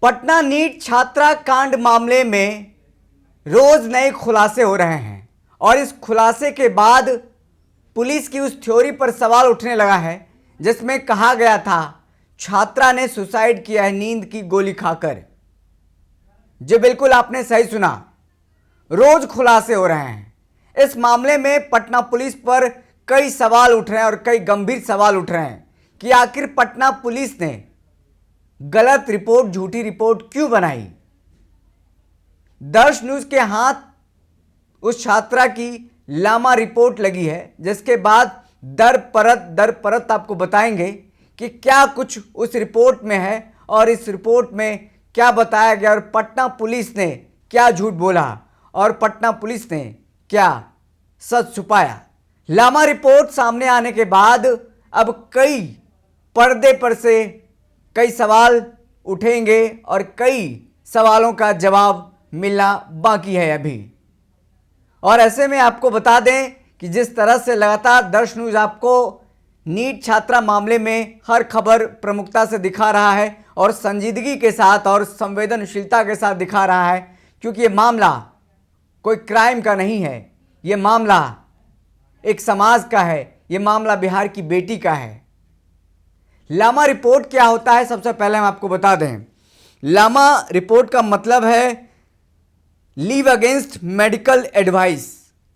Patna NEET छात्रा कांड मामले में रोज नए खुलासे हो रहे हैं और इस खुलासे के बाद पुलिस की उस थ्योरी पर सवाल उठने लगा है जिसमें कहा गया था छात्रा ने सुसाइड किया है नींद की गोली खाकर। जी बिल्कुल आपने सही सुना, रोज खुलासे हो रहे हैं। इस मामले में पटना पुलिस पर कई सवाल उठ रहे हैं और कई गंभीर सवाल उठ रहे हैं कि आखिर पटना पुलिस ने गलत रिपोर्ट, झूठी रिपोर्ट क्यों बनाई। दर्श न्यूज के हाथ उस छात्रा की लामा रिपोर्ट लगी है, जिसके बाद दर परत आपको बताएंगे कि क्या कुछ उस रिपोर्ट में है और इस रिपोर्ट में क्या बताया गया और पटना पुलिस ने क्या झूठ बोला और पटना पुलिस ने क्या सच छुपाया। लामा रिपोर्ट सामने आने के बाद अब कई पर्दे पर से कई सवाल उठेंगे और कई सवालों का जवाब मिलना बाकी है अभी। और ऐसे में आपको बता दें कि जिस तरह से लगातार दर्श न्यूज आपको नीट छात्रा मामले में हर खबर प्रमुखता से दिखा रहा है और संजीदगी के साथ और संवेदनशीलता के साथ दिखा रहा है, क्योंकि ये मामला कोई क्राइम का नहीं है, ये मामला एक समाज का है, ये मामला बिहार की बेटी का है। लामा रिपोर्ट क्या होता है, सबसे पहले हम आपको बता दें। लामा रिपोर्ट का मतलब है लीव अगेंस्ट मेडिकल एडवाइस,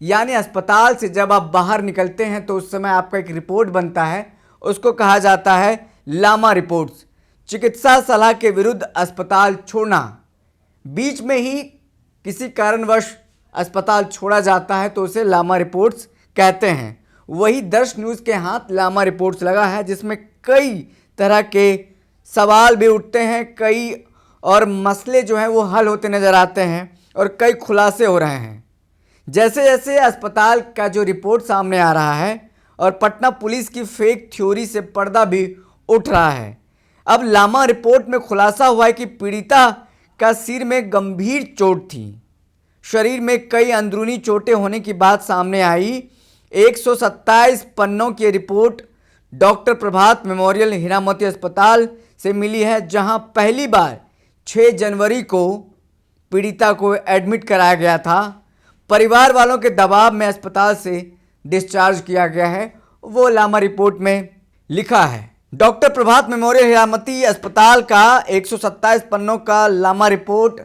यानी अस्पताल से जब आप बाहर निकलते हैं तो उस समय आपका एक रिपोर्ट बनता है, उसको कहा जाता है लामा रिपोर्ट्स। चिकित्सा सलाह के विरुद्ध अस्पताल छोड़ना, बीच में ही किसी कारणवश अस्पताल छोड़ा जाता है तो उसे लामा रिपोर्ट्स कहते हैं। वही दर्श न्यूज़ के हाथ लामा रिपोर्ट्स लगा है, जिसमें कई तरह के सवाल भी उठते हैं, कई और मसले जो हैं वो हल होते नज़र आते हैं और कई खुलासे हो रहे हैं। जैसे जैसे अस्पताल का जो रिपोर्ट सामने आ रहा है और पटना पुलिस की फेक थ्योरी से पर्दा भी उठ रहा है। अब लामा रिपोर्ट में खुलासा हुआ है कि पीड़िता का सिर में गंभीर चोट थी, शरीर में कई अंदरूनी चोटें होने की बात सामने आई। 127 पन्नों की रिपोर्ट डॉक्टर प्रभात मेमोरियल हीरामती अस्पताल से मिली है, जहां पहली बार 6 जनवरी को पीड़िता को एडमिट कराया गया था। परिवार वालों के दबाव में अस्पताल से डिस्चार्ज किया गया है, वो लामा रिपोर्ट में लिखा है। डॉक्टर प्रभात मेमोरियल हीरामती अस्पताल का 127 पन्नों का लामा रिपोर्ट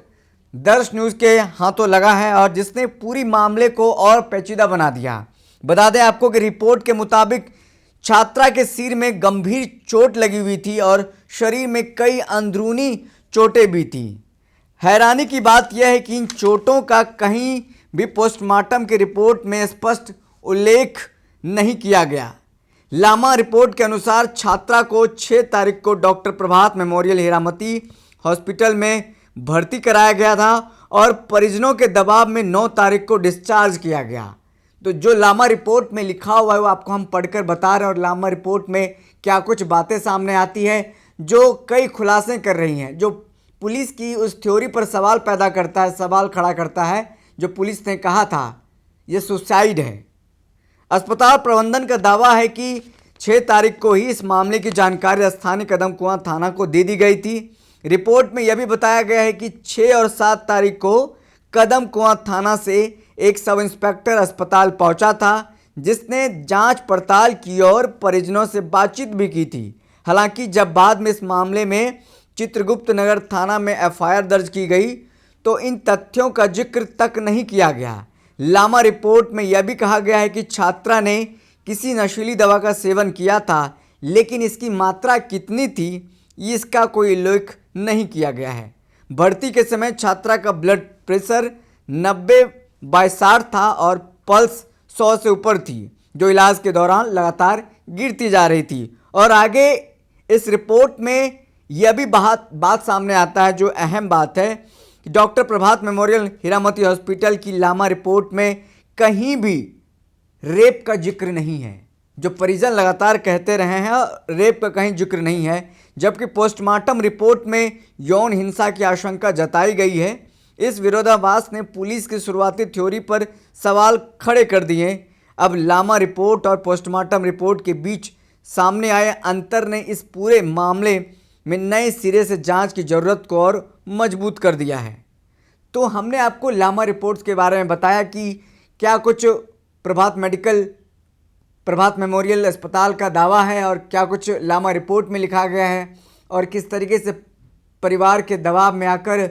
दर्श न्यूज़ के हाथों लगा है और जिसने पूरी मामले को और पेचीदा बना दिया। बता दें आपको कि रिपोर्ट के मुताबिक छात्रा के सिर में गंभीर चोट लगी हुई थी और शरीर में कई अंदरूनी चोटें भी थी। हैरानी की बात यह है कि इन चोटों का कहीं भी पोस्टमार्टम की रिपोर्ट में स्पष्ट उल्लेख नहीं किया गया। लामा रिपोर्ट के अनुसार छात्रा को 6 तारीख को डॉक्टर प्रभात मेमोरियल हीरामती हॉस्पिटल में भर्ती कराया गया था और परिजनों के दबाव में 9 तारीख को डिस्चार्ज किया गया। तो जो लामा रिपोर्ट में लिखा हुआ है वो आपको हम पढ़कर बता रहे हैं और लामा रिपोर्ट में क्या कुछ बातें सामने आती है जो कई खुलासे कर रही हैं, जो पुलिस की उस थ्योरी पर सवाल पैदा करता है, सवाल खड़ा करता है जो पुलिस ने कहा था ये सुसाइड है। अस्पताल प्रबंधन का दावा है कि 6 तारीख को ही इस मामले की जानकारी स्थानीय कदमकुआं थाना को दे दी गई थी। रिपोर्ट में यह भी बताया गया है कि 6 और 7 तारीख को कदमकुआं थाना से एक सब इंस्पेक्टर अस्पताल पहुंचा था, जिसने जांच पड़ताल की और परिजनों से बातचीत भी की थी। हालांकि जब बाद में इस मामले में चित्रगुप्त नगर थाना में एफआईआर दर्ज की गई तो इन तथ्यों का जिक्र तक नहीं किया गया। लामा रिपोर्ट में यह भी कहा गया है कि छात्रा ने किसी नशीली दवा का सेवन किया था, लेकिन इसकी मात्रा कितनी थी इसका कोई उल्लेख नहीं किया गया है। भर्ती के समय छात्रा का ब्लड प्रेशर 90/60 था और पल्स 100 से ऊपर थी, जो इलाज के दौरान लगातार गिरती जा रही थी। और आगे इस रिपोर्ट में यह भी बात सामने आता है, जो अहम बात है कि डॉक्टर प्रभात मेमोरियल हीरामती हॉस्पिटल की लामा रिपोर्ट में कहीं भी रेप का जिक्र नहीं है। जो परिजन लगातार कहते रहे हैं रेप का कहीं जिक्र नहीं है, जबकि पोस्टमार्टम रिपोर्ट में यौन हिंसा की आशंका जताई गई है। इस विरोधाभास ने पुलिस की शुरुआती थ्योरी पर सवाल खड़े कर दिए। अब लामा रिपोर्ट और पोस्टमार्टम रिपोर्ट के बीच सामने आए अंतर ने इस पूरे मामले में नए सिरे से जांच की जरूरत को और मजबूत कर दिया है। तो हमने आपको लामा रिपोर्ट्स के बारे में बताया कि क्या कुछ प्रभात मेमोरियल अस्पताल का दावा है और क्या कुछ लामा रिपोर्ट में लिखा गया है और किस तरीके से परिवार के दबाव में आकर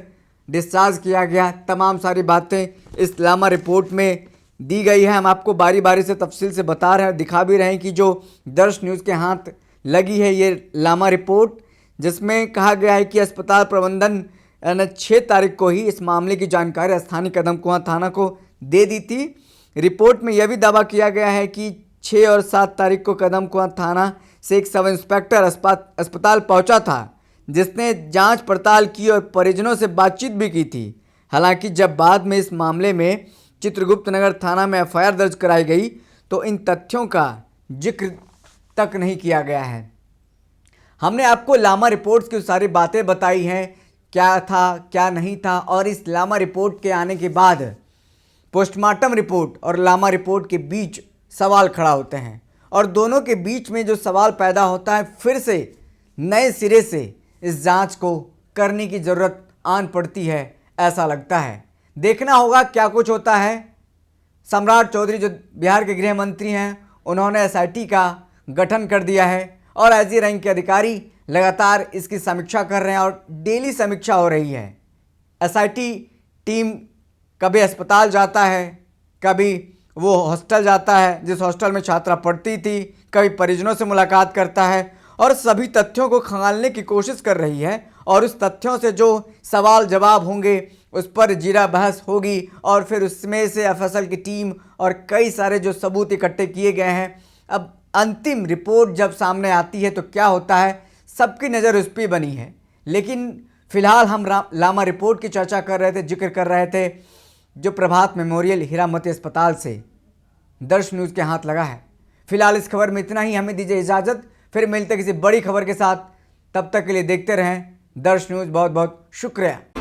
डिस्चार्ज किया गया। तमाम सारी बातें इस लामा रिपोर्ट में दी गई है। हम आपको बारी बारी से तफसील से बता रहे हैं, दिखा भी रहे हैं कि जो दर्श न्यूज़ के हाथ लगी है ये लामा रिपोर्ट, जिसमें कहा गया है कि अस्पताल प्रबंधन ने 6 तारीख को ही इस मामले की जानकारी स्थानीय कदमकुआं थाना को दे दी थी। रिपोर्ट में यह भी दावा किया गया है कि 6 और 7 तारीख को कदमकुआं थाना से एक सब इंस्पेक्टर अस्पताल पहुंचा था, जिसने जांच पड़ताल की और परिजनों से बातचीत भी की थी। हालांकि जब बाद में इस मामले में चित्रगुप्त नगर थाना में एफआईआर दर्ज कराई गई तो इन तथ्यों का जिक्र तक नहीं किया गया है। हमने आपको लामा रिपोर्ट्स की सारी बातें बताई हैं, क्या था क्या नहीं था, और इस लामा रिपोर्ट के आने के बाद पोस्टमार्टम रिपोर्ट और लामा रिपोर्ट के बीच सवाल खड़ा होते हैं और दोनों के बीच में जो सवाल पैदा होता है, फिर से नए सिरे से इस जांच को करने की ज़रूरत आन पड़ती है, ऐसा लगता है। देखना होगा क्या कुछ होता है। सम्राट चौधरी जो बिहार के गृह मंत्री हैं, उन्होंने एसआईटी का गठन कर दिया है और एसडी रैंक के अधिकारी लगातार इसकी समीक्षा कर रहे हैं और डेली समीक्षा हो रही है। एसआईटी टीम कभी अस्पताल जाता है, कभी वो हॉस्टल जाता है जिस हॉस्टल में छात्रा पढ़ती थी, कभी परिजनों से मुलाकात करता है और सभी तथ्यों को खंगालने की कोशिश कर रही है और उस तथ्यों से जो सवाल जवाब होंगे उस पर जीरा बहस होगी और फिर उसमें से एफएसएल की टीम और कई सारे जो सबूत इकट्ठे किए गए हैं, अब अंतिम रिपोर्ट जब सामने आती है तो क्या होता है, सबकी नज़र उस पर बनी है। लेकिन फिलहाल हम लामा रिपोर्ट की चर्चा कर रहे थे, जिक्र कर रहे थे जो प्रभात मेमोरियल हीरा मोती अस्पताल से दर्श न्यूज़ के हाथ लगा है। फिलहाल इस खबर में इतना ही, हमें दीजिए इजाज़त, फिर मिलते किसी बड़ी खबर के साथ। तब तक के लिए देखते रहें दर्श न्यूज़। बहुत बहुत शुक्रिया।